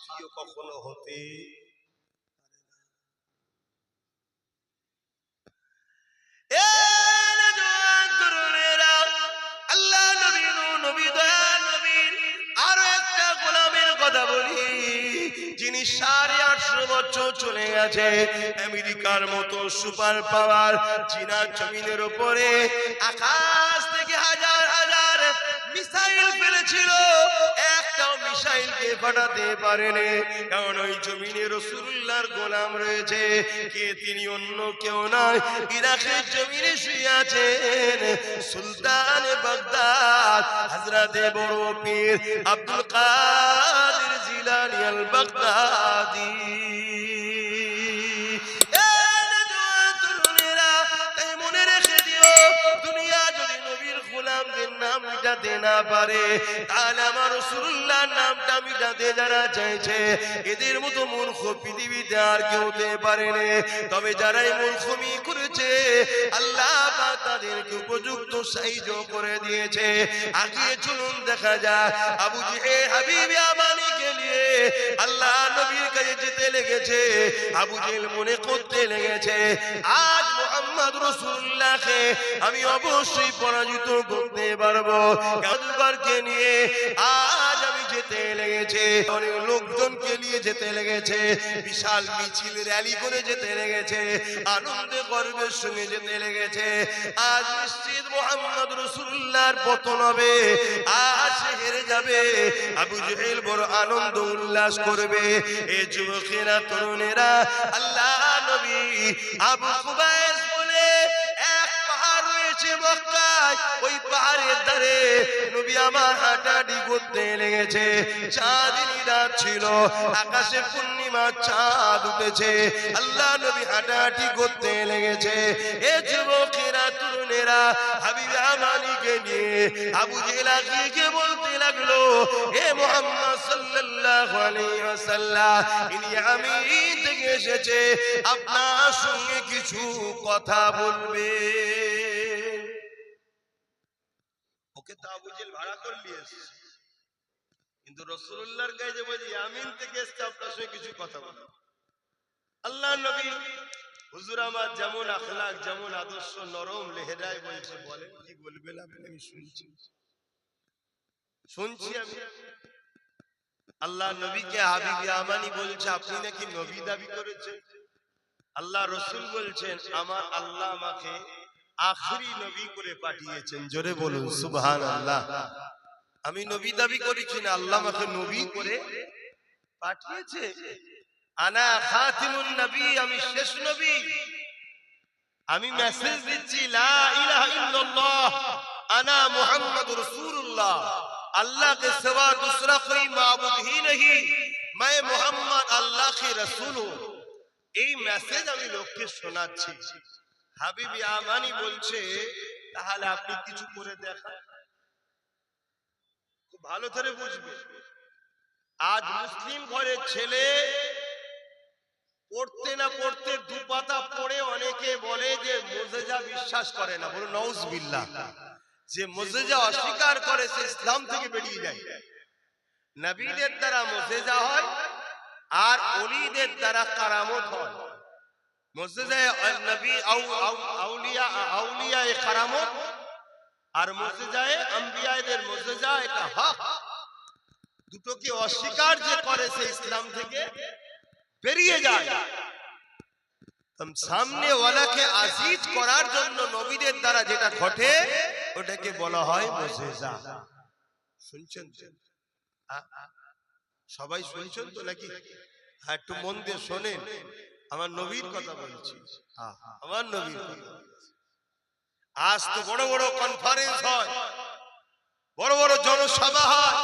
সাথীও কখনো হতে আল্লাহ নবী নবী দয়াল নবীর আরো একটা গোলামের কথা বলি, যিনি 850 বছর চলে গেছে, আমেরিকার মতো সুপার পাওয়ার চীনা জমিনের উপরে আকাশ থেকে হাজার হাজার মিসাইল ফেলেছিল, একটাও মিসাইলকে ফাটাতে পারেনি, কারণ ওই জমিনে রাসূলুল্লাহর গোলাম রয়েছে। কে তিনি? অন্য কেউ নয়, ইরাকের জমিনে শুয়ে আছেন সুলতান বাগদাদ হযরতে বড় পীর আব্দুল কাদের জিলানী আল বাগদাদি। নাম মিটাতে না পারে, তাহলে আমার রাসূলুল্লাহর নামটা মিটাতে যারা চাইছে, এদের মতো মূর্খ পৃথিবীতে আর কেউ হতে পারেনি। তবে যারাই মূর্খমি করেছে, আল্লাহ পাক তাদেরকে উপযুক্ত সাহায্য করে দিয়েছে। আগে চলুন দেখা যায়, আবু জেহেল হাবিবে আমানিকে নিয়ে আল্লাহ নবীর কাছে যেতে লেগেছে। আবু জেহেল মনে করতে লেগেছে, আজ মুহাম্মদ রাসূলুল্লাহকে আমি অবশ্যই পরাজিত করতে পারবো। জাদুকরকে নিয়ে আজ আমি যেতে লেগেছে, অনেক লোকজনকে নিয়ে যেতে লেগেছে, বিশাল মিছিল র্যালি করে যেতে লেগেছে, আনন্দে গর্বের সঙ্গে যেতে লেগেছে। আজ নিশ্চিত মুহাম্মদ রাসূলুল্লাহর পতন হবে, আজ সে হেরে যাবে। আবু জেহেল বড় আনন্দ উল্লাস করবে। এই যুবকেরা, তরুণেরা, আল্লাহ নবী আবু কুবাইস বলে এক পাহাড় রয়েছে মক্কায়, ওই পাহাড়ের ধারে নবী আমার হাঁটাহাঁটি করতে লেগেছে। চাঁদনি রাত ছিল, আকাশে পূর্ণিমা চাঁদ উঠেছে, আল্লাহ নবী হাঁটাহাঁটি করতে লেগেছে। এ যুবকেরা, তরুণেরা, হাবিবে আমানিকে নিয়ে আবু জেহেল গিয়ে বলতে লাগলো, হে মুহাম্মদ সাল্লাল্লাহু আলাইহি ওয়াসাল্লাম, ইনি আমিন থেকে এসেছে, আপনার সঙ্গে কিছু কথা বলবে। ওকে তো আবু জেহেল ভাড়া করে নিয়েছে, কিন্তু রাসূলুল্লাহর কাছে বলি আমিন থেকে এসেছে, আপনার সঙ্গে কিছু কথা বলবে। আল্লাহ নবী হুজুর আমার যেমন আখলাক, যেমন আদর্শ, নরম লেহেরায় বলছে, বলেন কি বলবেন আপনি? আমি শুনছি আমি। আল্লাহ নবীকে হাবিবে আমানি বলছে, আপনি নাকি নবী দাবি করেছেন। আল্লাহ রাসূল বলছেন, আমার আল্লাহ আমাকে আখেরি নবী করে পাঠিয়েছেন। জোরে বলুন সুবহানাল্লাহ। আমি নবী দাবি করেছি না, আল্লাহ আমাকে নবী করে পাঠিয়েছে। আনা খাতিমুন নবী, আমি শেষ নবী। আমি মেসেজ দিচ্ছি, লা ইলাহা ইল্লাল্লাহ আনা মুহাম্মাদুর রাসূলুল্লাহ, अल्लाह के सिवा दूसरा कोई माबूद ही नहीं, मैं मोहम्मद अल्लाह के रसूल हूं। এই মেসেজ আমি লোককে শোনাচ্ছি। হাবিবে আমানি বলছে, তাহলে আপনি কিছু করে দেখান। খুব ভালো করে বুঝবে, আজ মুসলিম ঘরের ছেলে পড়তে না পড়তে দুপাতা পড়ে অনেকে বলে যে মুজিজা বিশ্বাস করে না। বলো নাউজুবিল্লাহ। যে মুজিজা অস্বীকার করে সে ইসলাম থেকে বেরিয়ে যায়। নবীদের দ্বারা মুজিজা হয় আর ওলিদের দ্বারা কারামত হয়। মুজিজায়ে নবী আউলিয়ায়ে কারামত আর মুজিজায়ে আম্বিয়াদের মুজিজা, এটা হক। দুটোকে অস্বীকার যে করে সে ইসলাম থেকে বেরিয়ে যায়। সামনে ওয়ালাকে আজিজ করার জন্য নবীদের দ্বারা যেটা ঘটে ওটাকে বলা হয় মুজিজা। শুনছেন? সবাই শুনছেন তো নাকি? হ্যাঁ, একটু মন দিয়ে শোনেন, আমার নবীর কথা বলছি। আমার নবীর কথা। আজ তো বড় বড় কনফারেন্স হয়, বড় বড় জনসভা হয়,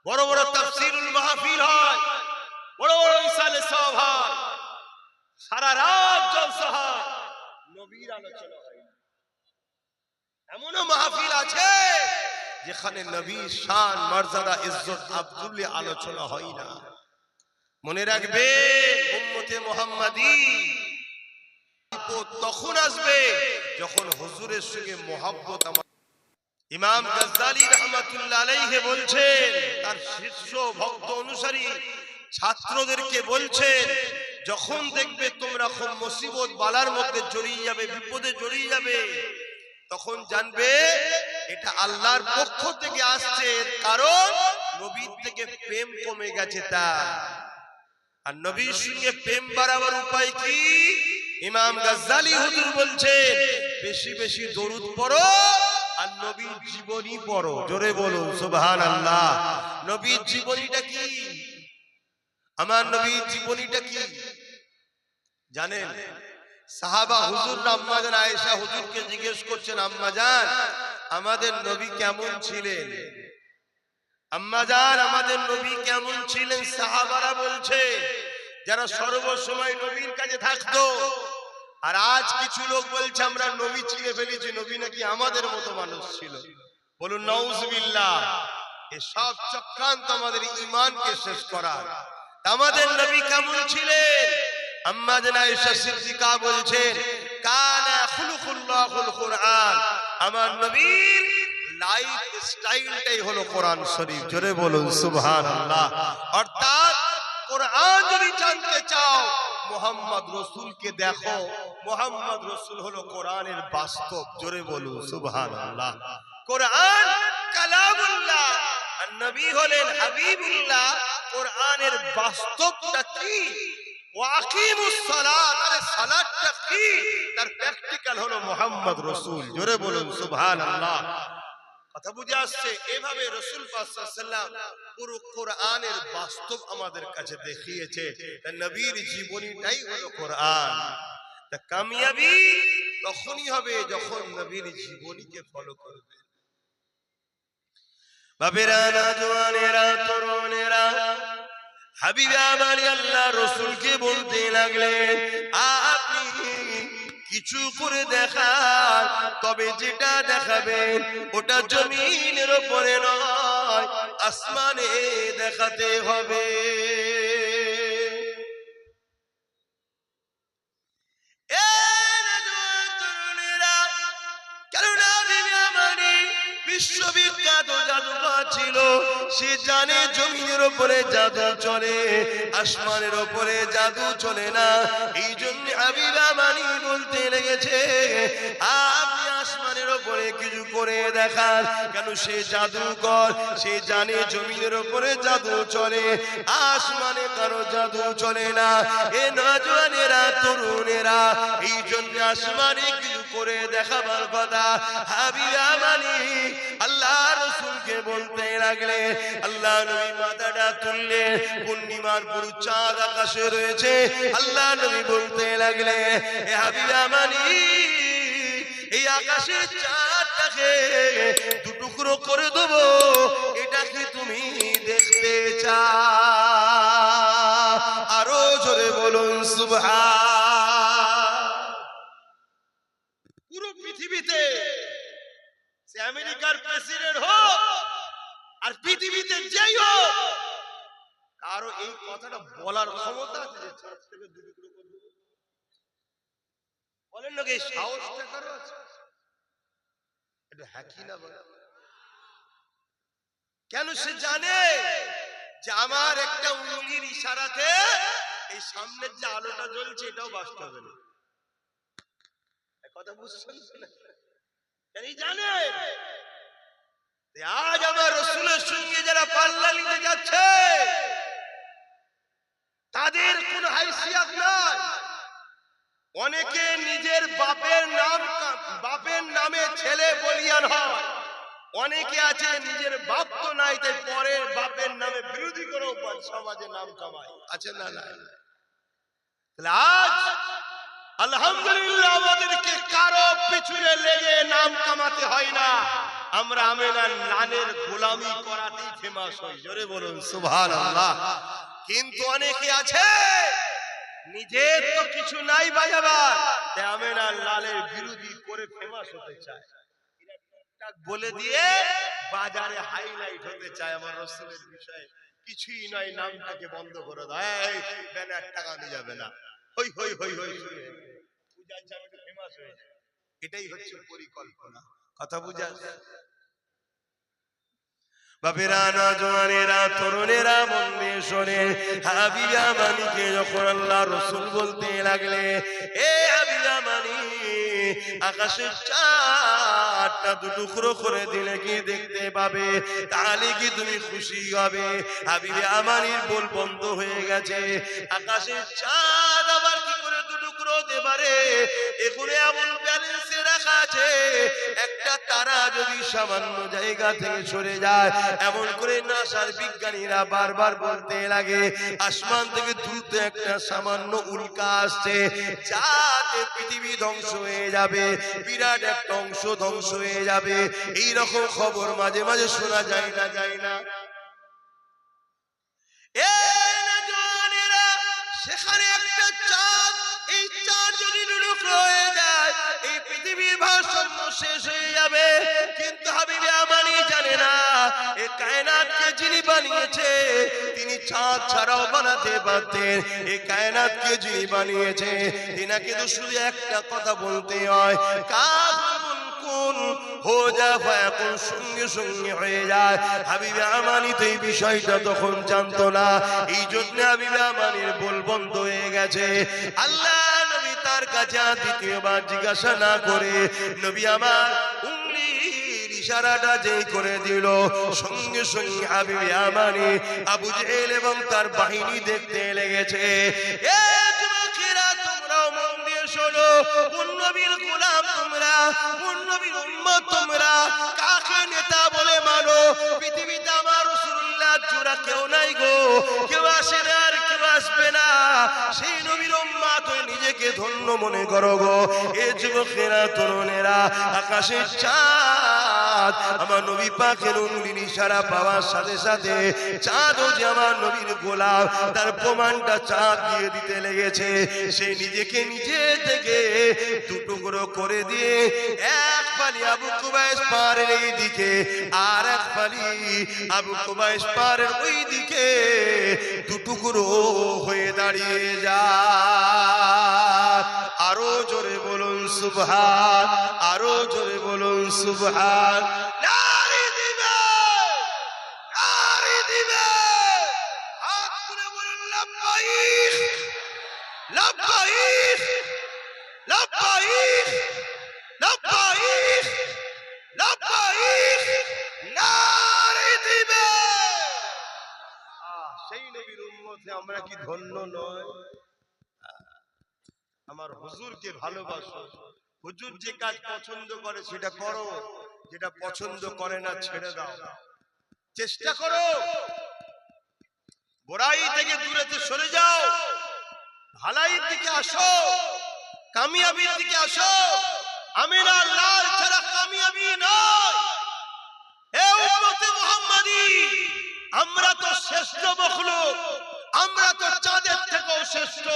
বড় বড় তাফসীরুল মাহফিল হয়, বড় বড় ইসালে সওয়াব হয়, সারা রাত জলসা হয়, নবীর আলোচনা হয় না। এমনও মাহফিল আছে যেখানে নবীর শান, মর্যাদা, ইজ্জত, আব্দুল্লাহ আলোচনা হয় না। মনে রাখবে, উম্মতে মুহাম্মাদি তখন আসবে যখন হুজুরের সঙ্গে মহব্বত। আমার ইমাম গাজ্জালী রাহমাতুল্লাহ আলাইহি বলছেন, তার শিষ্য ভক্ত অনুসারী ছাত্রদেরকে বলছেন, যখন দেখবে তোমরা খুব মুসিবত বালার মধ্যে জড়িয়ে যাবে, বিপদে জড়িয়ে যাবে, তখন জানবে এটা আল্লাহর পক্ষ থেকে আসছে, কারণ নবীর থেকে প্রেম কমে গেছে। তা আর নবীর সঙ্গে প্রেম বাড়াবার উপায় কি? ইমাম গাজ্জালী হুজুর বলছেন, বেশি বেশি দরুদ পড়ো আর নবীর জীবনী পড়ো। জোরে বলুন সুবহানাল্লাহ। নবীর জীবনীটা কি? আমার নবীর জীবনীটা কি জানেন? সাহাবা হুজুর আম্মা জান আয়েশা হুজুরকে জিজ্ঞেস করছেন, আম্মা জান আমাদের নবী কেমন ছিলেন? আম্মা জান আমাদের নবী কেমন ছিলেন? সাহাবারা বলছে, যারা সর্বসময় নবীর কাছে থাকতো। আর আজ কিছু লোক বলছে আমরা নবী চিনে ফেলেছি, নবী নাকি আমাদের মতো মানুষ ছিল। বলুন নাউজুবিল্লাহ। এসব চক্রান্ত আমাদের ঈমানকে শেষ করার। আমাদের নবী কেমন ছিলেন? আম্মা জান আয়েশা সিদ্দিকা বলছেন, কানা খুলুকুল্লাহুল কুরআন। আমার নবীর লাইফ স্টাইলটাই হলো কোরআন শরীফ। জোরে বলুন সুবহানাল্লাহ। অর্থাৎ কোরআন যদি জানতে চাও, মুহাম্মদ রাসূলকে দেখো। মুহাম্মদ রাসূল হলো কোরআনের বাস্তব। জোরে বলুন সুবহানাল্লাহ। কোরআন কালামুল্লাহ, আর নবী হলেন হাবিবুল্লাহ। কোরআনের বাস্তবটা কি? ওয়াকিমুস সালাত, আরে সালাতটা কি? তার প্র্যাকটিক্যাল হলো মুহাম্মদ রাসূল। জোরে বলুন সুবহানাল্লাহ। কথা বুঝে আসছে? এভাবে রাসূল পাক সাল্লাল্লাহু আলাইহি ওয়াসাল্লাম পুরো কোরআনের বাস্তব আমাদের কাছে দেখিয়েছে। তার নবীর জীবনীটাই হলো কোরআন। তা কামিয়াবি তখনই হবে যখন নবীর জীবনীকে ফলো করবে। বাবেরা, নওজওয়ানেরা, তরুণেরা, হাবিবে আমার আল্লাহ রাসূলকে বলতে লাগলেন, আপনি কিছু করে দেখান, তবে যেটা দেখাবেন ওটা জমিনের উপরে নয়, আসমানে দেখাতে হবে। বিশ্ববিখ্যাত জাদুকর ছিল, সে জানে জমিনের উপরে জাদু চলে, আসমানের উপরে জাদু চলে না। এই জন্য হাবিবা মানি বলতে লেগেছে, আপনি আসমানের উপরে কিছু করে দেখান। কেন? সে জাদুকর, সে জানে জমিনের উপরে জাদু চলে, আসমানে কারো জাদু চলে না। এ নওজওয়ানেরা, তরুণেরা, এই জন্য আসমানে কিছু করে দেখাবার কথা হাবিবা মানি আল্লাহ রাসূলকে বলতে লাগলে। আল্লাহ নবী মাথাটা তুললে, পূর্ণিমার পুরো চাঁদ আকাশে রয়েছে। আল্লাহ নবী বলতে লাগলে, এ হাবিবা মানি, এই আকাশের চাঁদটাকে দুটুকরো করে দেবো, এটা কি তুমি দেখতে চাও? আরো জোরে বলুন সুবহান। পুরো পৃথিবীতে সে আমেরিকার প্রেসিডেন্ট হোক আর পৃথিবীতে যেই হোক, কারো এই কথাটা বলার ক্ষমতা আছে যে চাঁদ থেকে দুটুকরো করে দেবো? বলেন না, এই সাহসটা কারো আছে? এটা হ্যাঁ কি না বলেন? কেন? সে জানে যে আমার একটা উঙ্গলির ইশারাতে এই সামনের যে আলোটা জ্বলছে এটাও বাস্তব হবে না। কথা বুঝছেন না? জানে আজ আমার রাসূলের সঙ্গে যারা পাল্লা নিতে যাচ্ছে তাদের কোনো হাইসিয়ত নাই। অনেকে নিজের বাপের নামে ছেলে বলিয়ান হয়। অনেকে আছে নিজের বাপ তো নাই, তাই পরের বাপের নামে বিরোধী করেও সমাজে নাম কামায়। আছে না? নাই। আজ আলহামদুলিল্লাহ আমাদেরকে কারো পিছনে লেগে নাম কামাতে হয় না। আমরা আমেনার লানের গোলামি করাতেই ফেমাস হই। জোরে বলুন সুবহানাল্লাহ। কিন্তু অনেকে আছে নিজের তো কিছু নাই বাজাবার, তাই আমেনার লালের বিরোধী করে ফেমাস হতে চায়, বলে দিয়ে বাজারে হাইলাইট হতে চায়। আমার রাসূলের বিষয়ে কিছুই নাই, নামটাকে বন্ধ করে দেয়, ব্যানার টাকানো যাবে না, হই হই হই হই পূজার জায়গাটা ফেমাস হয়ে যায়। এটাই হচ্ছে পরিকল্পনা। কথা বুঝা? বাপেরা, নওজওয়ানেরা, তরুণেরা মন দিয়ে শোনে। হাবিবা মানিকে যখন আল্লাহ রসুল বলতে লাগলে, এ হাবিবা মানি, আকাশের চাঁদটা দুটুকরো করে দিলে কি দেখতে পাবে? তাহলে কি তুমি খুশি হবে? হাবিবা আমানির বল বন্ধ হয়ে গেছে। আকাশের চাঁদ আবার কি করে দুটুকরো হতে পারে? এখানে এমন ব্যালেন্সে রাখা আছে, একটা তারা যদি সামান্য জায়গা থেকে সরে যায়, এমন করে নাসার বিজ্ঞানীরা বারবার বলতে লাগে, আসমান থেকে দ্রুত একটা সামান্য উল্কা আসছে, যাতে পৃথিবী ধ্বংস হয়ে যাবে, বিরাট একটা অংশ ধ্বংস হয়ে যাবে। এই রকম খবর মাঝে মাঝে শোনা যায় না, যায় না? সেখানে একটা চাঁদ, এই চাঁদ যদি টুকরো হয়ে যায়, এই পৃথিবীর ভারসাম্য শেষ হয়ে যাবে। কিন্তু হাবিবে আমানি জানে না, এই কায়নাতকে যিনি বানিয়েছে, তিনি চাঁদ ছাড়াও বানাতে পারতেন। এই কায়নাতকে যিনি বানিয়েছে, তিনাকে তো শুধু একটা কথা বলতে হয়, কুন হো যা ফায়াকুন, সঙ্গে সঙ্গে হয়ে যায়। হাবিবে আমানি তো এই বিষয়টা তখন জানতো না, এই জন্য হাবিবে আমানির বল বন্ধ হয়ে গেছে। আল্লাহ নবী তার কাছে দ্বিতীয়বার জিজ্ঞাসা না করে নবী আমার উংলির ইশারাটা যেই করে দিল, সঙ্গে সঙ্গে হাবিবে আমানি আবু জেহেল এবং তার বাহিনী দেখতে লেগেছে। এ যুবকেরা, তোমরাও মন দিয়ে শোনো, কোন নবীর গোলাম তোমরা, কোন নবীর উম্মত তোমরা, কাকে নেতা বলে মানো? পৃথিবীতে আমার রাসূলুল্লাহ জোড়া কেউ নাই গো, কেউ আসে না আর কেউ আসবে না। সেই নবীর উম্মত হয়ে নিজেকে ধন্য মনে করো গো। এ যুবকেরা, তরুণেরা, আকাশের চাঁদ আমার নবী পাকের উংলির ইশারা পাওয়ার সাথে সাথে চাঁদও যে আমার নবীর গোলাম, তার প্রমাণটা চাঁদ দিয়ে দিতে লেগেছে। সে নিজেকে নিজে থেকে দুটুকরো করে দিয়ে এক ফালি আবু কুবাইস পাহাড়ের এই দিকে, আর এক ফালি আবু কুবাইস পাহাড়ের ওই দিকে দুটুকরো হয়ে দাঁড়িয়ে যায়। আরো জোরে বলুন সুবহান, আরো জোরে বলুন সুবহান। নারী দিবে, নারী দিবে, হাত তুলে বলুন লাব্বাইক, লাব্বাইক, লাব্বাইক, লাব্বাইক, লাব্বাইক, নারী দিবে। সেই নবীর উম্মতে আমরা কি ধন্য নয়? আমার হুজুরকে ভালোবাসো, হুজুর যে কাজ পছন্দ করে সেটা করো, যেটা পছন্দ করে না ছেড়ে দাও। চেষ্টা করো, বুরাই থেকে দূরেতে সরে যাও, ভালাইয়ের দিকে আসো, কামিয়াবির দিকে আসো। আমিনা লাল ছাড়া কামিয়াবি নয়। হে উম্মতে মুহাম্মাদি, আমরা তো শ্রেষ্ঠ মখলুক, আমরা তো চাঁদের থেকেও শ্রেষ্ঠ।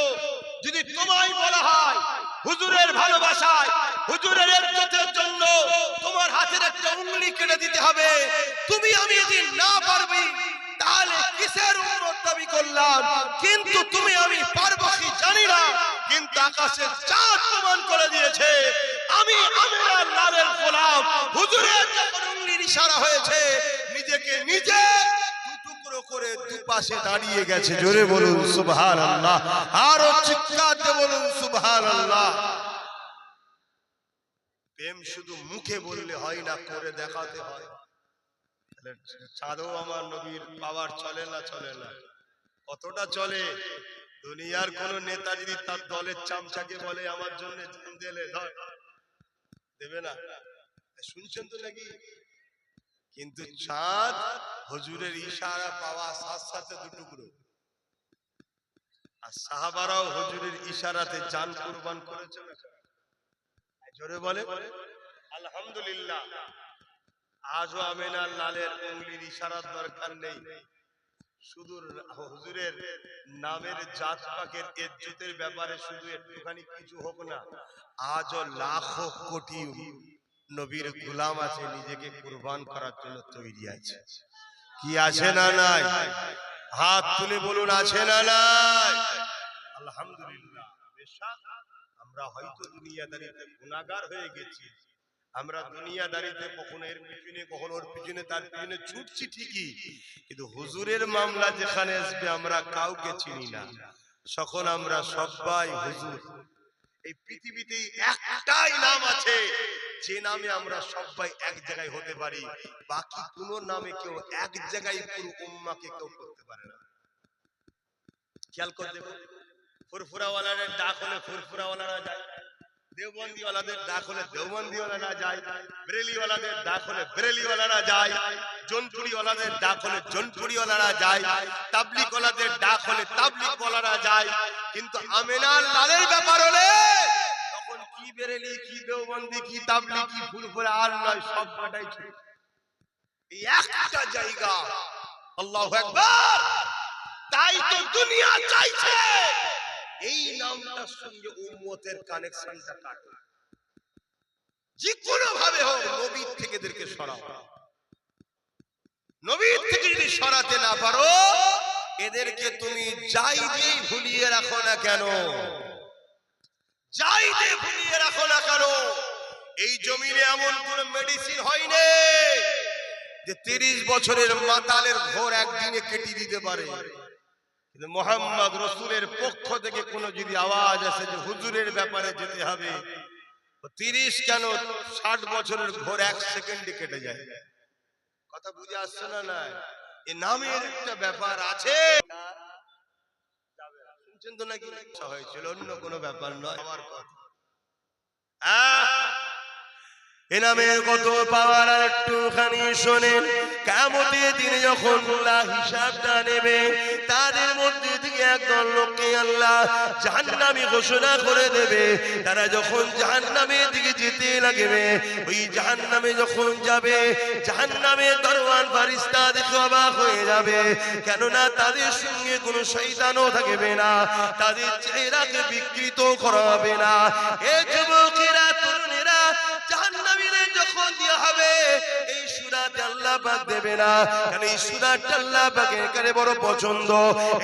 যদি তোমায় বলা হয় হুজুরের ভালোবাসায়, হুজুরের ইজ্জতের জন্য তোমার হাতের একটা উংলি কেটে দিতে হবে, তুমি আমি যদি না পারবি, তাহলে কিসের উম্মত দাবি করলাম? কিন্তু তুমি আমি পারবো কি জানি না, কিন্তু আকাশের চাঁদ প্রমাণ করে দিয়েছে আমি আমিনার লালের গোলাম। হুজুরের যখন উংলির ইশারা হয়েছে, নিজেকে নিজে টুকরো করে দুপাশে দাঁড়িয়ে গেছে। জোরে বলুন সুবহানাল্লাহ, আরো চিৎকার দিয়ে বলুন সুবহানাল্লাহ। প্রেম শুধু মুখে বললে হয় না, করে দেখাতে হয়। চাঁদও আমার নবীর পাওয়ার চলে না, চলে না? কতটা চলে? দুনিয়ার কোন নেতা যদি তার দলের চামচাকে বলে আমার জন্য জান দিলে, দেবে না? শুনছেন তো নাকি? কিন্তু চাঁদ হুজুরের ইশারা পাওয়া সাথে সাথে দুটুকরো। আর সাহাবারাও হুজুরের ইশারাতে জান কুরবান করেছে। জোরে বলে আলহামদুলিল্লাহ। আজও আমিনার লালের উংলির ইশারার দরকার নেই, শুধু হুজুরের নামের জাত পাকের ইজ্জতের ব্যাপারে শুধু একটুখানি কিছু হোক না, আজও লাখো কোটি নবীর গোলাম আছে, নিজেকে কুরবান করার জন্য তৈরি আছে। কি আছে না নাই? হাত তুলে বলুন, আছে না নাই? আলহামদুলিল্লাহ। আমরা হয়তো দুনিয়াদারিতে গুনাহগার হয়ে গেছি, আমরা দুনিয়াদারিতে কখনো এর পিছনে কখনো ওর পিছনে তার পিছনে ছুটছি ঠিকই, কিন্তু হুজুরের মামলা যেখানে আসবে আমরা কাউকে চিনি না, তখন আমরা সবাই হুজুর। এই পৃথিবীতে একটাই নাম আছে যে নামে আমরা সবাই এক জায়গায় হতে পারি, বাকি কোন নামে কেউ এক জায়গায় পুরো উম্মাকে কেউ করতে পারে না। খেয়াল করে দেখো, ফুরফুরাওয়ালাদের ডাক হলে ফুরফুরাওয়ালারা যায়, দেওবন্দিওয়ালাদের ডাক হলে দেওবন্দিওয়ালারা যায়, বেরেলিওয়ালাদের ডাক হলে বেরেলিওয়ালারা যায়, জোনপুরিওয়ালাদের ডাক হলে জোনপুরিওয়ালারা যায়, তাবলিগওয়ালাদের ডাক হলে তাবলিগওয়ালারা যায়। কিন্তু আমিনার লালের ব্যাপার হলে তখন কি বেরেলি, কি দেওবন্দি, কি তাবলিগ, কি ফুরফুরা আর নয়, সব কাটাই ছিল এই একটা জায়গা। আল্লাহু আকবার। তাই তো দুনিয়া চাইছে এই নামটার সঙ্গে উম্মতের কানেকশনটা কাটো, যে কোনো ভাবে হোক নবীর থেকে এদেরকে সরাও। নবীর থেকে যদি সরাতে না পারো, এদেরকে তুমি যাই দিয়ে ভুলিয়ে রাখো না কেন, যাই দিয়ে ভুলিয়ে রাখো না কেন, এই জমিনে এমন কোন মেডিসিন হয়নি যে 30 বছরের মাতালের ঘোর একদিনে কেটে দিতে পারে। কিন্তু মুহাম্মদ রাসূলের পক্ষ থেকে কোনো যদি আওয়াজ আসে যে হুজুরের ব্যাপারে যেতে হবে, 30 কেন 60 বছরের ঘোর 1 সেকেন্ডে কেটে যায়। কথা বুঝে আসছে না? না, এই নামের একটা ব্যাপার আছে। শুনছেন তো নাকি? হয়েছিল অন্য কোনো ব্যাপার নয়, আমার কথা। এ নামের কত পাওয়ার আর একটুখানি শোনেন। কিয়ামতের দিনে যখন আল্লাহ হিসাবটা নেবে, তাদের মধ্যে থেকে একদল লোককে আল্লাহ জাহান্নামী ঘোষণা করে দেবে। তারা যখন জাহান্নামের দিকে যেতে লাগবে, ওই জাহান্নামে যখন যাবে, জাহান্নামের দরওয়ান ফেরেশতা দেখে অবাক হয়ে যাবে, কেননা তাদের সঙ্গে কোনো শয়তানও থাকবে না, তাদের চেহারাকে বিকৃত করা হবে না। এ যুবকেরা, তরুণেরা, জাহান্নামীদের যখন দেয়া হবে, এই সূরাতে আল্লাহ পাক দেবে না, কারণ এই সূরাটা আল্লাহ পাকের এখানে বড় পছন্দ।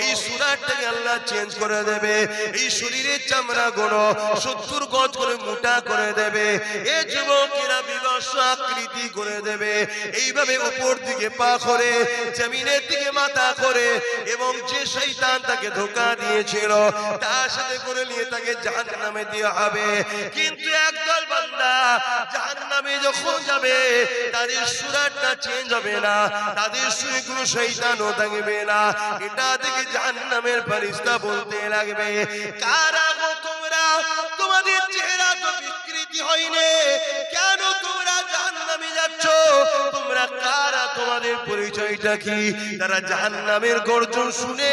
এই সূরাটাকে আল্লাহ চেঞ্জ করে দেবে, এই শরীরের চামড়া গুলো 70 গজ করে মোটা করে দেবে, এই যুবকেরা বিবশ আকৃতি করে দেবে, এইভাবে উপর দিকে পা করে, জমিনের দিকে মাথা করে, এবং যে শয়তান তাকে ধোঁকা দিয়েছিল তার সাথে করে নিয়ে তাকে জাহান্নামে দেওয়া হবে। কিন্তু একদল বান্দা জাহান্নামে যখন যাবে, তাদের সূরাটা চেঞ্জ হবে না, তাদের সঙ্গে কোনো শয়তানও থাকবে না। এটা থেকে জাহান্নামের ফেরেশতা বলতে লাগবে, কারা গো তোমরা, তোমাদের চেহারা তো বিকৃতি হয়নি, কেন তোমরা জাহান্নামে যাচ্ছ? তোমরা কারা, তোমাদের পরিচয়টা কি? তারা জাহান্নামের গর্জন শুনে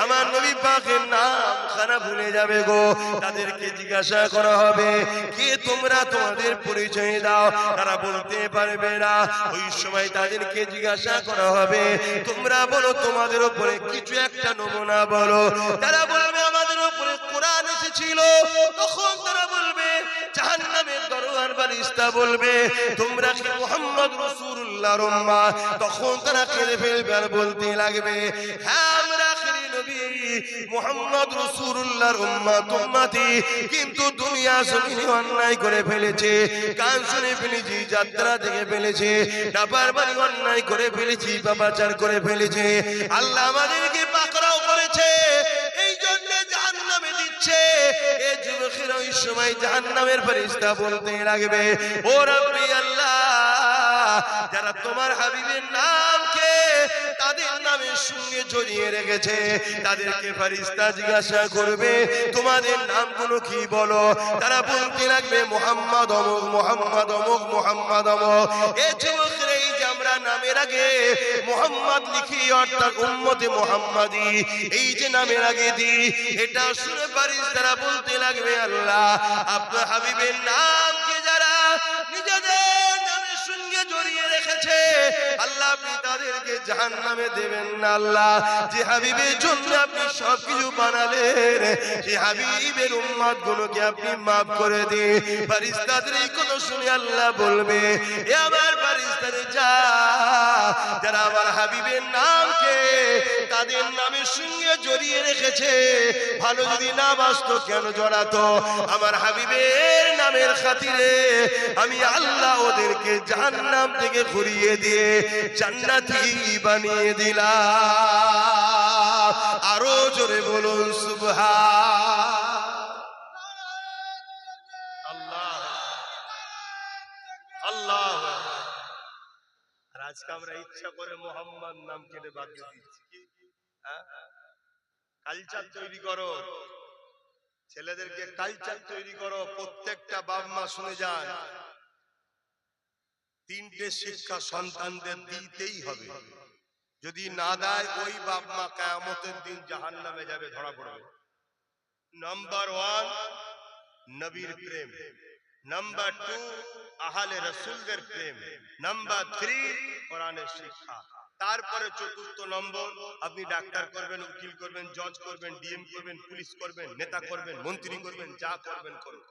আমার নবী পাকের নাম খানা ভুলে যাবে গো। তাদেরকে জিজ্ঞাসা করা হবে, কে তোমরা, তোমাদের পরিচয় দাও। তারা বলতে পারবে না। ওই সময় তাদেরকে জিজ্ঞাসা করা হবে, তোমরা বলো তোমাদের উপরে কিছু একটা নমুনা বলো। তারা বলবে আমাদের উপরে কোরআন এসেছিল। তখন তারা বলবে, জাহান্নামের দরওয়ান ফেরেশতা বলবে, তোমরা কি মুহাম্মদ রাসূলুল্লাহর উম্মাহ? তখন তারা কেঁদে ফেলবে আর বলতে লাগবে, হ্যাঁ আমরা আখিরি নবী মুহাম্মদ রাসূলুল্লাহর উম্মতি, কিন্তু দুনিয়া জমিনে অন্যায় করে ফেলেছে, কান শুনে ফেলেছি, যাত্রা দেখে ফেলেছে, ডাবার বাড়ি অন্যায় করে ফেলেছি, বাবাচার করে ফেলেছে, আল্লাহ আমাদেরকে পাকড়াও করেছে, এই জন্য জাহান্নামে দিচ্ছে। এই যুবকেরা ওই সময় জাহান্নামের ফেরেশতা বলতে লাগবে, ও রাব্বি আল্লাহ, যারা তোমার হাবিবের নামকে তাদের নামের সঙ্গে জড়িয়ে রেখেছে, তাদেরকে ফেরেশতা জিজ্ঞাসা করবে, তোমাদের নামগুলো কি বলো? তারা বলতে লাগবে, মুহাম্মদ অমুক, মুহাম্মদ অমুক, মুহাম্মদ অমুক। এই যুবকেরা, এই যে আমরা নামের আগে মুহাম্মদ লিখি, অর্থাৎ উম্মতে মুহাম্মাদি, এই যে নামের আগে দিই, এটা শুনে ফেরেশতারা বলতে লাগবে, আল্লাহ আপনার হাবিবের নামকে যারা নিজেদের নামের সঙ্গে জড়িয়ে রেখেছে, আল্লাহ আপনি তাদেরকে জাহান্নামে দেবেন না। আল্লাহ, যে হাবিবের জন্য আপনি সবকিছু বানালেন, সেই হাবিবের উম্মত গুলোকে আপনি মাফ করে দিন। ফেরেশতাদের এই কথা শুনে আল্লাহ বলবে, এ আমার ফেরেশতা দরজা। যারা আমার হাবিবের নামকে তাদের নামের সঙ্গে জড়িয়ে রেখেছে, ভালো যদি না বাসতো কেন জড়াতো? আমার হাবিবের নামের খাতিরে আমি আল্লাহ ওদেরকে জাহান্নাম থেকে ঘুরিয়ে দিয়ে জান্নাতি বানিয়ে দিলাম। আরো জোরে বলুন সুবহান আল্লাহ আল্লাহ। আর আজকে আমরা ইচ্ছা করে মোহাম্মদ নাম কেটে বাদ দিয়ে দিচ্ছি। কালচার তৈরি করো, ছেলেদেরকে কালচার তৈরি করো। প্রত্যেকটা বাপ মা শুনে যান, তিনটে শিক্ষা সন্তানদের দিতেই হবে। যদি না দেয় ওই বাপ মা কিয়ামতের দিন জাহান্নামে যাবে, ধরা পড়বে। নাম্বার 1 নবীর প্রেম, নাম্বার 2 আহলে রাসূলদের প্রেম, নাম্বার 3 কোরআনের শিক্ষা। তারপরে চতুর্থ নম্বর আপনি ডাক্তার করবেন, উকিল করবেন, জজ করবেন, ডিএম করবেন, পুলিশ করবেন, নেতা করবেন, মন্ত্রী করবেন, যা করবেন করুন,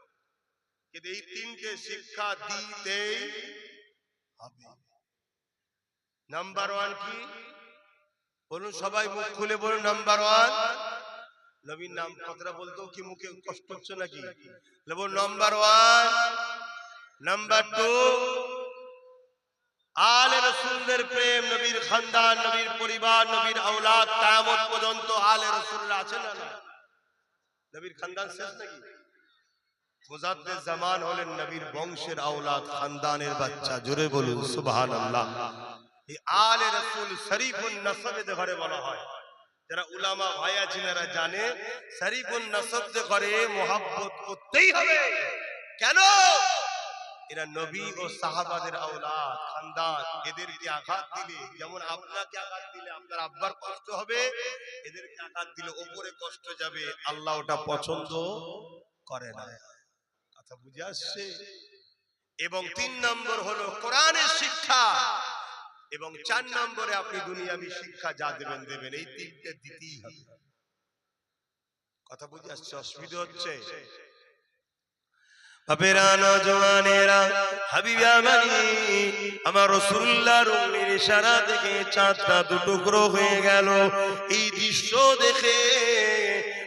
কিন্তু এই তিনটে শিক্ষা দিতেই হবে। নাম্বার 1 কি বলুন? সবাই মুখ খুলে বলুন নাম্বার 1। নবীর নাম কথাটা বলতেও কি মুখে কষ্ট হচ্ছে নাকি? বলুন নাম্বার 1। নাম্বার 2 আলে রাসূলদের প্রেম, নবীর খানদান, নবীর পরিবার, নবীর আওলাদ, কিয়ামত পর্যন্ত আলে রাসূলরা আছেন না? নবীর খানদান শেষ নাকি? মুজাদ্দিদ জামান হলেন নবীর বংশের আওলাদ, খানদানের বাচ্চা। জোরে বলুন সুবহানাল্লাহ। এই আলে রাসূল শরীফুন নসবের ঘরে বলা হয়। যারা উলামা ভাইয়া জিনারা জানে, শরীফুন নসবের ঘরে মোহাব্বত করতেই হবে। কেন? এরা নবী ও সাহাবাদের আওলাদ, খানদান। এদেরকে আঘাত দিলে, যেমন আপনাকে আঘাত দিলে আপনার আব্বার কষ্ট হবে, এদেরকে আঘাত দিলে ওপরে কষ্ট যাবে। আল্লাহ ওটা পছন্দ করে না। কথা বুঝে আসছে? এবং 3 নম্বর হলো কোরআনের শিক্ষা, এবং 4 নম্বরে আপনি দুনিয়াবি শিক্ষা যা দেবেন দেবেন। এই তিনটে দিতেই হবে। কথা বুঝে আসছে? অসুবিধা হচ্ছে? বাপেরা, নওজওয়ানেরা, হাবিবে আমানি, আমার রাসূলুল্লাহর রূহের ইশারা থেকে চাঁদটা দুটুকরো হয়ে গেল। এই দৃশ্য দেখে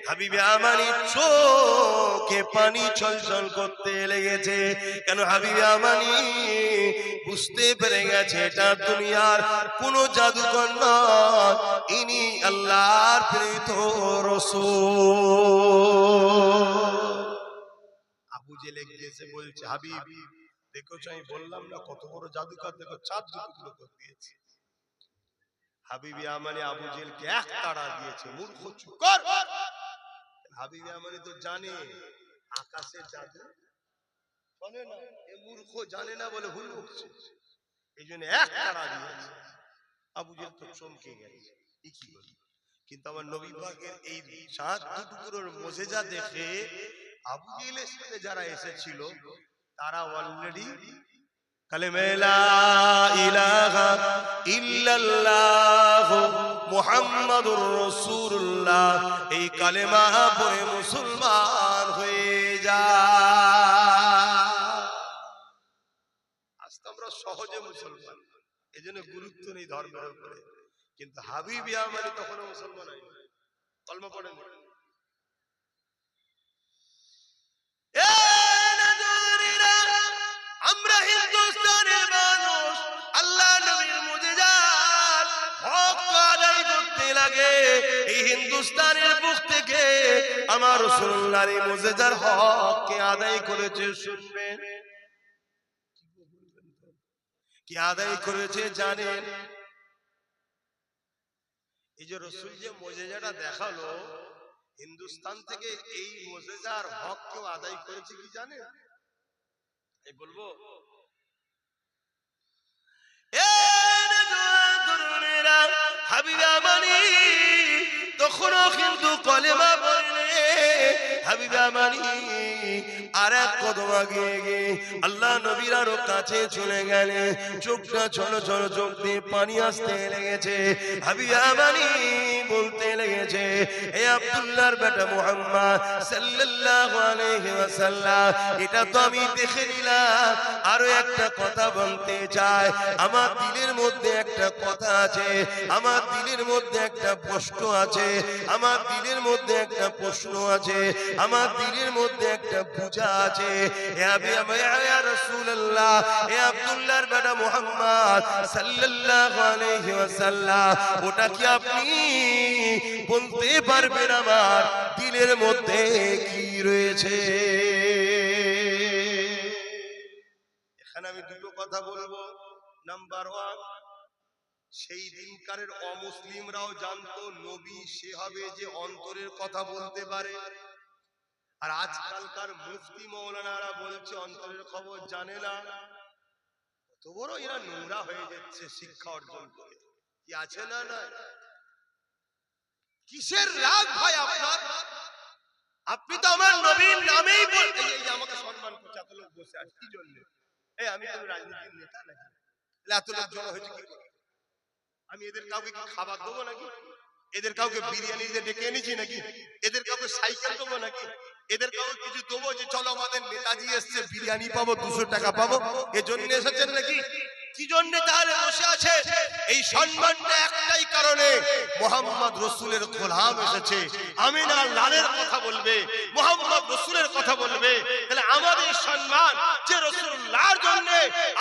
হাবিবে আমানি চোখে পানি ছলছল করতে লেগেছে। কেন? হাবিবে আমানি বুঝতে পেরে গেছে এটা দুনিয়ার কোন জাদুকর নয়, ইনি আল্লাহর প্রেরিত রাসূল। আবু জেলে গিয়েছে, বলছে হাবিব দেখো, আমি বললাম না কত বড় জাদুকর, দেখো চাঁদ দুটুকরো করে দিয়েছে। হাবিবে আমানি আবু জেলকে এক তাড়া দিয়েছে, মূর্খ চুপ কর। হাবিবে আমানি তো জানে আকাশের জাদু, জানে না, এ মূর্খ জানে না বলে ভুল বকছে, এই জন্য এক তাড়া দিয়েছে। আবু জেল তো চমকে গেছে, কি বলি। কিন্তু আমার নবী পাকের এই চাঁদ দুটুকরোর মুজিজা দেখে আবু জেলের সাথে যারা এসেছিল তারা অলরেডি কালেমা লা ইলাহা ইল্লাল্লাহ মুহাম্মাদুর রাসূলুল্লাহ এই কালেমা পড়ে মুসলমান হয়ে যায়। আজ তো আমরা সহজে মুসলমান, এজন্য গুরুত্ব নেই ধর্মের উপরে। কিন্তু হাবিবে আমানি তখনও মুসলমান হয়নি, কলমা পড়েন। আমরা হিন্দুস্তানের মানুষ, আল্লাহ নবীর মুজিজাত হক আদায় করতে লাগে। এই হিন্দুস্তানের বুক থেকে আমার রাসূলুল্লাহর মুজিজার হককে আদায় করেছে। শুনবেন কি আদায় করেছে জানেন? এই যে রাসূল যে মুজিজাটা দেখালো হিন্দুস্তান থেকে, এই মুজিজার হক কেউ আদায় করেছে কি জানেন? এই বলবো, হাবিবে আমানি তখনও কিন্তু কলেমা পড়লে হাবিবে আমানি আর এক কদম আগিয়ে গিয়ে আল্লাহ নবীর আরো কাছে চলে গেলে চোখটা ছোট ছোট চোখ দিয়ে পানি আসতে লেগেছে। হাবিবে আমানি বলতে লেগেছে, হে আব্দুল্লাহর বেটা মুহাম্মদ সাল্লাল্লাহু আলাইহি ওয়াসাল্লাম, এটা তো আমি দেখে নিলাম, আরো একটা কথা বলতে চাই। আমার দিলের মধ্যে একটা কথা আছে, আমার দিলের মধ্যে একটা প্রশ্ন আছে, আমার দিলের মধ্যে একটা প্রশ্ন আছে, আমার দিলের মধ্যে একটা পূজা আছে। ইয়া রাসূলুল্লাহ, হে আব্দুল্লাহর বেটা মুহাম্মদ সাল্লাল্লাহু আলাইহি ওয়াসাল্লাম, ওটা কি আপনি বলতে পারবেন আমার দিলের মধ্যে কি রয়েছে? এখানে আমি দুটো কথা বলবো। নাম্বার 1, সেই দিনকারের অমুসলিমরাও জানতো নবী সে হবে যে অন্তরের কথা বলতে পারে, আর আজকালকার মুফতি মৌলানারা বলছে অন্তরের খবর জানে না। কত বড় এরা নোংরা হয়ে যাচ্ছে শিক্ষা অর্জন করে। কি আছে না না? কিসের রাগ ভাই আপনার? আপনি তো আমার নবীর নামেই বলতে, এই যে আমাকে সম্মান করছে, এত লোক বসে আছে কি জন্য? এই আমি তো রাজনীতির নেতা নাকি? এত লোক জড়ো হয়েছে কি করে? আমি এদের কাউকে কি খাবার দেবো নাকি? এদের কাউকে বিরিয়ানি দিয়ে ডেকে এনেছি নাকি? এদের কাউকে সাইকেল দেবো নাকি? এদের কাউকে কিছু দেবো যে চলো আমাদের নেতাজি এসছে বিরিয়ানি পাবো 200 টাকা পাবো, এজন্য এসেছেন নাকি? কি জন্য তাহলে বসে আছে? এই সম্মানটা একটাই কারণে, মুহাম্মদ রাসূলের গোলাম এসেছে, আমিনার লালের কথা বলবে, মুহাম্মদ রাসূলের কথা বলবে। তাহলে আমাদের সম্মান যে রাসূলুল্লাহর জন্য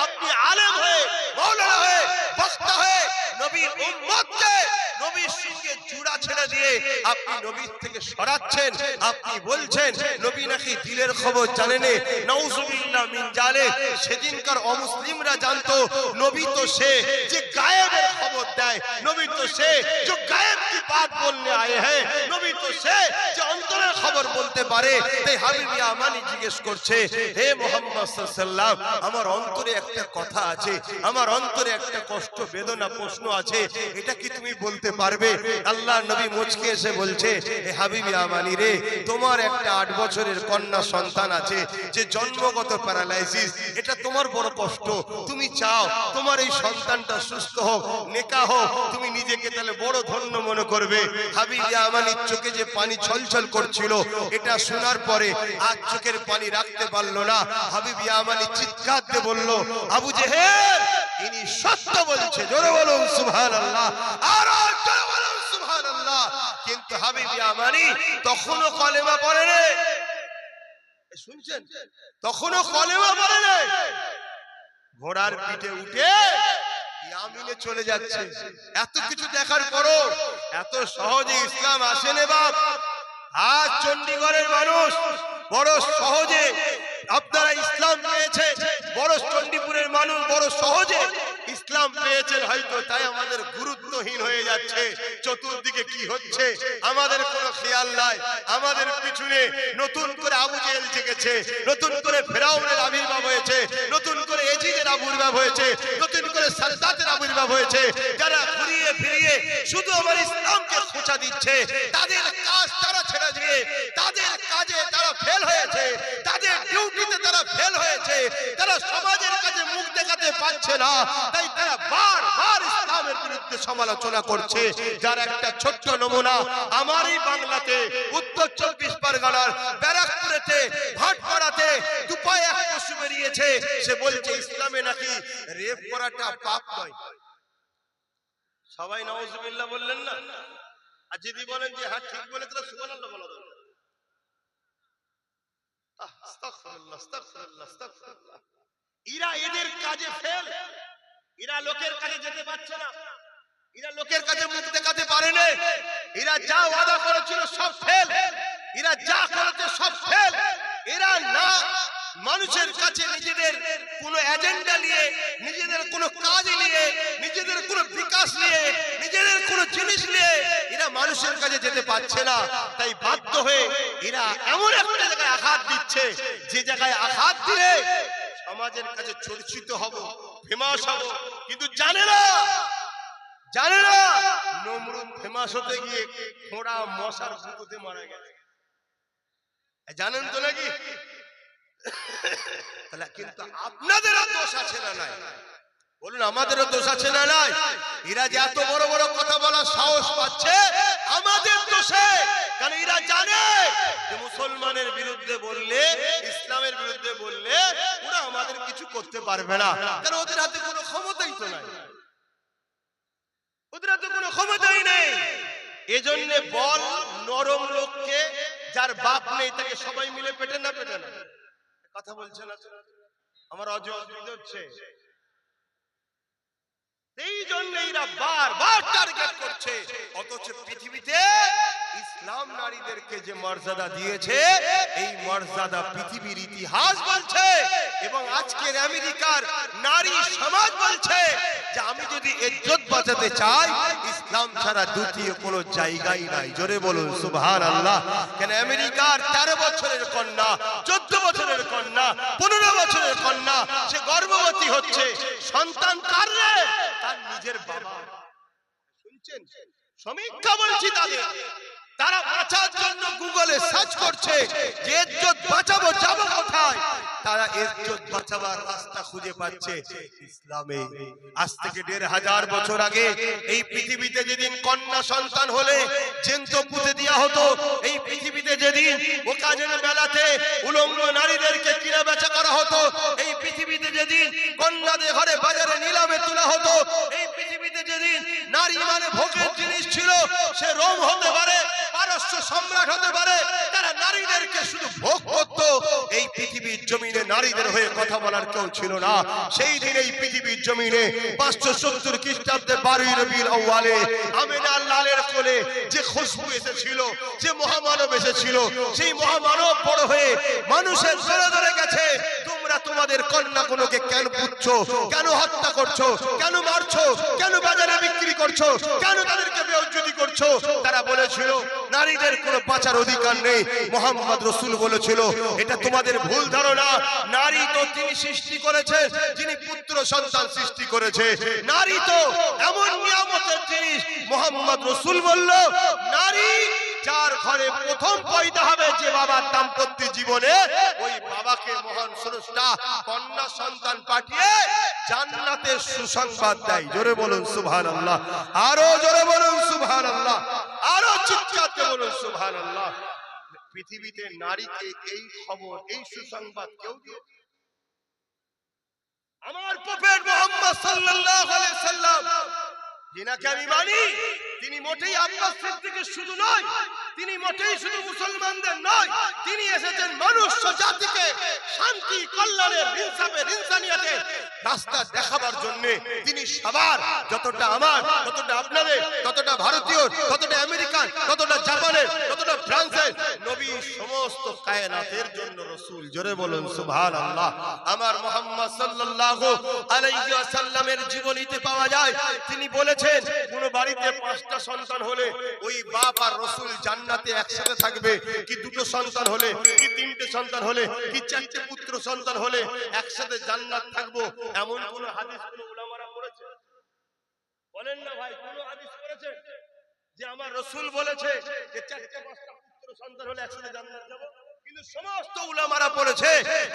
আপনি আলেম হয়ে, মাওলানা হয়ে, বক্তা হয়ে নবীর উম্মতকে নবীর সঙ্গে জুড়া ছেড়ে দিয়ে আপনি নবীর থেকে সরাচ্ছেন। আপনি বলছেন নবী নাকি দিলের খবর জানেন। নাউজুবিল্লাহ মিন জালিক। সেদিনকার অমুসলিমরা জানতো নবী তো সে যে গায়েবের খবর দেয়, নবী তো সে যে গায়েব কি বাত বলনে আয়ে হ্যায়, নবী তো সে যে অন্তরের খবর বলতে পারে। তাই হাবিব ইয়ামানি জিজ্ঞেস করছে, হে মুহাম্মদ সাল্লাল্লাহু আলাইহি ওয়াসাল্লাম, আমার অন্তরে একটা কথা আছে, আমার অন্তরে একটা কষ্ট বেদনা প্রশ্ন আছে, এটা কি তুমি বলতে পারবে? আল্লাহর নবী মুচকে এসে বলছে, হে হাবিব ইয়ামানি রে, তোমার একটা 8 বছরের কন্যা সন্তান আছে যে জন্মগত প্যারালাইসিস, এটা তোমার বড় কষ্ট। তুমি চাও তোমার এই সন্তানটা সুস্থ হোক, নেকা হোক, তুমি নিজেকে তাহলে বড় ধন্য মনে করবে। হাবিব ইয়ামানির চোখে যে পানি ছলছল করছিল, এটা শোনার পরে আর চোখের পানি রাখতে পারলো না। হাবিব ইয়ামানি চিৎকার দিয়ে বলল, আবু জেহেল ইনি সত্য বলছে, জোরে বলুন সুবহানাল্লাহ, আর জোরে বলুন সুবহানাল্লাহ। কিন্তু হাবিব ইয়ামানি তখনও কলেমা পড়ে না, শুনছেন? তখনও কলেমা পড়ে না। ঘোড়ার পিঠে উঠে ইয়ামিনে চলে যাচ্ছে। এত কিছু দেখার পরও এত সহজে ইসলাম আসে না বাপ। আজ চণ্ডীগড়ের মানুষ বড় সহজে আপনারা ইসলাম পেয়েছে, বড় চণ্ডীপুরের মানুষ বড় সহজে ইসলাম পেয়েছেন হয়তো, তাই আমাদের গুরুত্বহীন হয়ে যাচ্ছে। চতুর্দিকে কি হচ্ছে আমাদের কোনো খেয়াল নাই। আমাদের পিছনে নতুন করে আবু জেহেল জেগেছে, নতুন করে ফেরাউনের আবির্ভাব হয়েছে, নতুন করে এজিদের আবির্ভাব হয়েছে, নতুন করে সাদ্দাতের আবির্ভাব হয়েছে, যারা ঘুরিয়ে ফিরিয়ে শুধু আমার ইসলামকে খোঁচা দিচ্ছে। তাদের কাজ তারা ছেড়ে দিয়ে, তাদের কাজে তারা ফেল হয়েছে, তাদের ডিউটিতে তারা ফেল হয়েছে, তারা সমাজের কাছে মুখ দেখাতে পারছে না, তাই তারা বারবার ইসলামের বিরুদ্ধে সমালোচনা করছে। যার একটা ছোট্ট নমুনা আমারই বাংলাতে উত্তর 24 পরগনার ব্যারাকপুরেতে ভাটপাড়াতে দুপায়ে এক পশু বেরিয়েছে, সে বলছে ইসলামে নাকি রেপ করাটা পাপ নয়। সবাই নাউজুবিল্লাহ বললেন না? আর যদি বলেন যে হ্যাঁ ঠিক বলে, তাহলে সুবহানাল্লাহ বলা দরকার। আস্তাগফিরুল্লাহ, আস্তাগফিরুল্লাহ, আস্তাগফিরুল্লাহ। এরা এদের কাজে ফেল, এরা লোকের কাছে যেতে পারছে না, এরা লোকের কাছে মুখ দেখাতে পারে না, এরা যা ওয়াদা করেছিল সব ফেল, এরা যা করেছে সব ফেল। এরা না মানুষের কাছে নিজেদের কোনো এজেন্ডা নিয়ে, নিজেদের কোনো কাজ নিয়ে, নিজেদের কোনো বিকাশ নিয়ে, নিজেদের কোনো জিনিস নিয়ে এরা মানুষের কাছে যেতে পারছে না। তাই বাধ্য হয়ে এরা এমন একটা জায়গায় আঘাত দিচ্ছে, যে জায়গায় আঘাত দিলে সমাজের কাছে চর্চিত হব, ফেমাস হব, কিন্তু জানে না নমরুদ ফেমাস হতে গিয়ে খোঁড়া মশার ফুকুতে মারা গেছে, জানেন তো নাকি? তাহলে কিন্তু আপনাদেরও দোষ আছে না নাই? বলুন আমাদেরও দোষ আছে না নাই? এরা যে এত বড় বড় কথা বলার সাহস পাচ্ছে, আমাদের দোষে, কারণ এরা জানে যে মুসলমানের বিরুদ্ধে বললে, ইসলামের বিরুদ্ধে বললে ওরা আমাদের কিছু করতে পারবে না, কারণ ওদের হাতে কোনো ক্ষমতাই তো নাই, ওদের হাতে কোনো ক্ষমতাই নেই। এজন্য বল নরম লোককে, যার বাপ নেই তাকে সবাই মিলে পেটে না কথা বলছে না, আমার অসুবিধা হচ্ছে। এই জন্য এরা বারবার টার্গেট করছে। অথচ পৃথিবীতে ইসলাম নারীদেরকে যে মর্যাদা দিয়েছে, এই মর্যাদা পৃথিবীর ইতিহাস বলছে, এবং আজকের আমেরিকার নারী সমাজ বলছে যে আমি যদি ইজ্জত বাঁচাতে চাই, ইসলাম ছাড়া দ্বিতীয় কোনো জায়গাই নাই। জোরে বলুন সুবহানাল্লাহ। কেন আমেরিকার 13 বছরের কন্যা, 14 বছরের কন্যা, 15 বছরের কন্যা, সে গর্ভবতী হচ্ছে, সন্তান কার রে? তার নিজের বাবা। শুনছেন? সমীক্ষা বলছি তাদের, তারা বাঁচার জন্য গুগলে সার্চ করছে যে ইজ্জত বাঁচাবো, যাবো কোথায়? তারা ইজ্জত বাঁচাবার রাস্তা খুঁজে পাচ্ছে ইসলামে। আজ থেকে 1500 বছর আগে এই পৃথিবীতে যেদিন কন্যা সন্তান হলে জ্যান্ত পুঁতে দেওয়া হতো, এই পৃথিবীতে যেদিন ওকাজের বেলাতে উলঙ্গ নারীদেরকে কিনা বেচা করা হতো, এই পৃথিবীতে যেদিন কন্যাদের ঘরে বাজারে নিলামে তোলা হতো, এই পৃথিবীতে যেদিন নারী মানে ভোগের জিনিস ছিল, সে রোম হতে পারে, পারস্য সম্রাট হতে পারে, তারা নারীদেরকে শুধু ভোগ করত। এই পৃথিবীর জমিনে নারীদের হয়ে কথা বলার কেউ ছিল না। সেই দিন এই পৃথিবীর জমিনে 570 খ্রিস্টাব্দে 12 রবিউল আউয়ালে আমিনা লালের কোলে যে খুশবু এসেছিল, যে মহামানব এসেছিল, সেই মহামানব বড় হয়ে মানুষের ধরে ধরে গেছে, তোমরা তোমাদের কন্যাগুলোকে কেন পুচ্ছো, কেন হত্যা করছো, কেন মারছো, কেন বাজারে বিক্রি করছো, কেন তাদেরকে বেইজ্জতি করছো? তারা বলেছিল নারীদের কোনো বাঁচার অধিকার নেই। মুহাম্মদ রাসূল বলেছিল এটা তোমাদের ভুল ধারণা। নারী তো তিনি সৃষ্টি করেছেন যিনি পুত্র সন্তান সৃষ্টি করেছে। নারী তো এমন নিয়ামতের জিনিস। মুহাম্মদ রাসূল বলল নারী যার ঘরে প্রথম পয়দা হবে, যে বাবার দাম্পত্য জীবনে, ওই বাবাকে মহান স্রষ্টা কন্যা সন্তান পাঠিয়ে জান্নাতের সুসংবাদ দেয়। জোরে বলুন সুবহানাল্লাহ, আরো জোরে বলুন সুবহানাল্লাহ, আরো চিৎকার দিয়ে বলুন সুবহানাল্লাহ। পৃথিবীতে নারীকে এই খবর, এই সুসংবাদ কেউ দিয়েছে? আমার প্রফেট মুহাম্মদ সাল্লাল্লাহু আলাইহি সাল্লাম, যিনাকে আমি মানি, তিনি মোটেই আব্বাস সিদ্দিকের শুধু নয়, তিনি মোটেই শুধু মুসলমানদের নয়, তিনি এসেছেন মনুষ্য জাতিকে শান্তি, কল্যাণের, ইনসাফের, ইনসানিয়াতের রাস্তা দেখাবার জন্য। তিনি সবার, যতটা আমার, ততটা আপনাদের, ততটা ভারতীয়, ততটা আমেরিকান, ততটা জাপানের, ততটা ফ্রান্সের নবী, সমস্ত কায়নাতের জন্য রাসূল। জোরে বলুন সুবহানাল্লাহ। আমার মুহাম্মদ সাল্লাল্লাহু আলাইহি ওয়াসাল্লামের জীবনীতে পাওয়া যায়, তিনি বলেছেন কোন বাড়িতে 5টা সন্তান হলে ওই বাপ আর রাসূল জান্নাতে একসাথে থাকবে। কি 2টো সন্তান হলে, কি 3টে সন্তান হলে, কি 4টে পুত্র সন্তান হলে একসাথে জান্নাত থাকবো, এমন কোন হাদিস কোন উলামারা পড়েছে? বলেন না ভাই, কোন হাদিস পড়েছে যে আমার রাসূল বলেছে যে 4টে 5টা পুত্র সন্তান হলে একসাথে জান্নাত যাব? কিন্তু সমস্ত উলামারা পড়েছে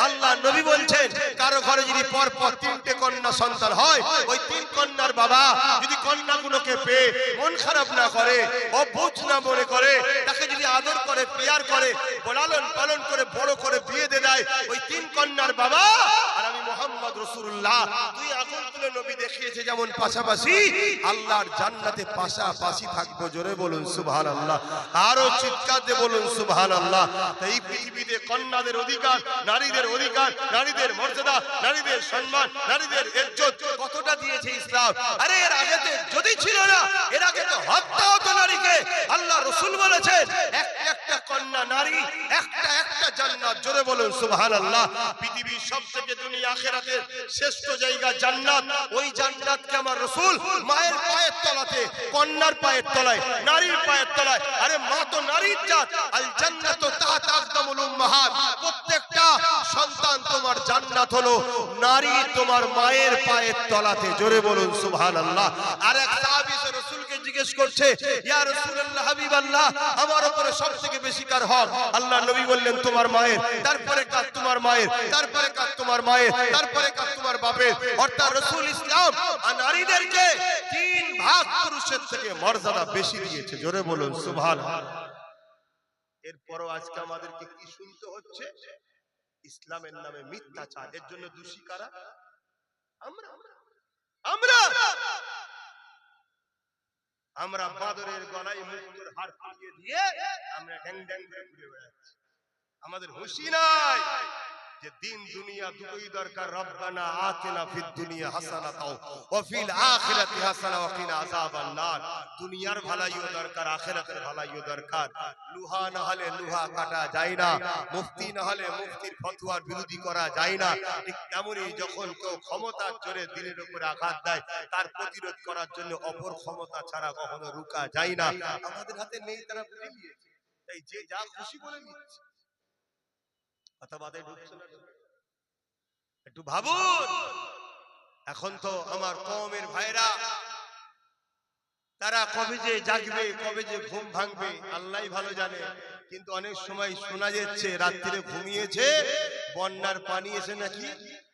আল্লাহ নবী বলছেন কারো ঘরে যদি পর পর 3টে কন্যা সন্তান হয়, ওই 3 কন্যার বাবা যদি কন্যাগুলোকে পেয়ে মন খারাপ না করে, অবুঝ না মনে করে, তাকে যদি আদর করে, প্যার করে, লালন পালন করে বড় করে বিয়ে দিয়ে দেয়, ওই 3 কন্যার বাবা আর আমি মুহাম্মদ রাসূলুল্লাহ 2 আগুন তুলে নবী দেখিয়েছে যেমন পাশাপাশি, আল্লাহর জান্নাতে পাশাপাশি থাকবো। জোরে বলুন সুবহানাল্লাহ, আরো চিৎকার দিয়ে বলুন সুবহানাল্লাহ। এই পৃথিবীতে কন্যাদের অধিকার, নারীদের অধিকার, নারীদের মর্যাদা, নারীদের সম্মান, নারীদের ইজ্জত কতটা দিয়েছে ইসলাম। আরে এর আগে যদি ছিল না, এর আগে তো হত্যা হতো নারীকে। আল্লাহ রাসূল বলেছেন একটা কন্যা নারী, একটা জান্নাত। জোরে বলুন সুবহানাল্লাহ। পৃথিবীর সবথেকে দুনিয়া আখিরাতের শ্রেষ্ঠ জায়গা জান্নাত। ওই জান্নাতকে আমার রাসূল মায়ের পায়ের তলাতে, কন্যার পায়ের তলায়, নারীর পায়ের তলায়। আরে মা তো নারীর জাত। আল জান্নাতু তাহতা আকদামুল উম্মাহাত। প্রত্যেকটা সন্তান তোমার জান্নাত হলো নারী তোমার মায়ের পায়ের তলাতে। জোরে বলুন সুবহানাল্লাহ। আর এক সাহাবী রাসূলকে জিজ্ঞেস জিজ্ঞেস করছে, ইয়া রাসূলুল্লাহ, হাবিবাল্লাহ, আমার উপরে সবথেকে বেশি কার হক? আল্লাহ নবী বললেন, তোমার মায়ের, তারপরে কার তোমার মায়ের, তারপরে কার তোমার মায়ের, তারপরে কার তোমার বাপের। অর্থাৎ রাসূল ইসলাম নারীদেরকে 3 ভাগ পুরুষের থেকে মর্যাদা বেশি দিয়েছে। জোরে বলুন সুবহানাল্লাহ। এরপরও আজকে আমাদেরকে কি শুনতে হচ্ছে? ইসলামের নামে মিথ্যাচার। এর জন্য দোষী কারা? আমরা আমরা আমরা বাদরের গলায় মৃত্যুর হার পরিয়ে দিয়ে আমরা ড্যাং ড্যাং করে ঘুরে বেড়াচ্ছি। আমাদের হুঁশি নাই যে দিন দুনিয়া দুটোই দরকার। রব্বানা আতিনা ফিদ দুনিয়া হাসানাতাও ওয়া ফিল আখিরাতি হাসানা ওয়া কিনা আযাবান নার। দুনিয়ার ভালাইও দরকার, আখিরাতের ভালাইও দরকার। লোহা না হলে লোহা কাটা যায় না, মুফতি না হলে মুফতির ফতোয়ার বিরোধী করা যায় না। ঠিক তেমনই যখন কেউ ক্ষমতার জোরে দিনের উপরে আঘাত দেয়, তার প্রতিরোধ করার জন্য অপর ক্ষমতা ছাড়া কখনো রুকা যায় না। আমাদের হাতে নেই, তারা বুঝে নিয়েছে, তাই যে যা খুশি বলে নিচ্ছে। কথাবাদে ঢুকছে না? একটু ভাবুন। এখন তো আমার কওমের ভাইরা, তারা কবে যে জাগবে, কবে যে ঘুম ভাঙবে আল্লাহই ভালো জানে। কিন্তু অনেক সময় শোনা যাচ্ছে রাত্রিরে ঘুমিয়েছে, বন্যার পানি এসে নাকি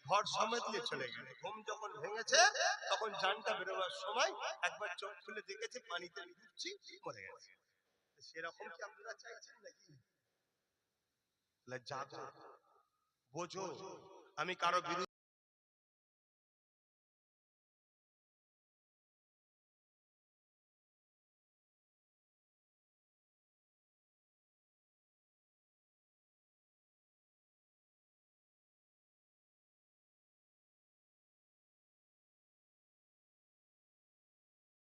ঘর সমেত নিয়ে চলে গেল। ঘুম যখন ভেঙেছে তখন জানটা বেরোবার সময় একবার চোখ খুলে দেখেছে পানিতে ডুবছি, মরে গেছে। সেরকম কি আপনারা চাইছেন নাকি? জাগো, বোঝো, আমি কারো বিরুদ্ধে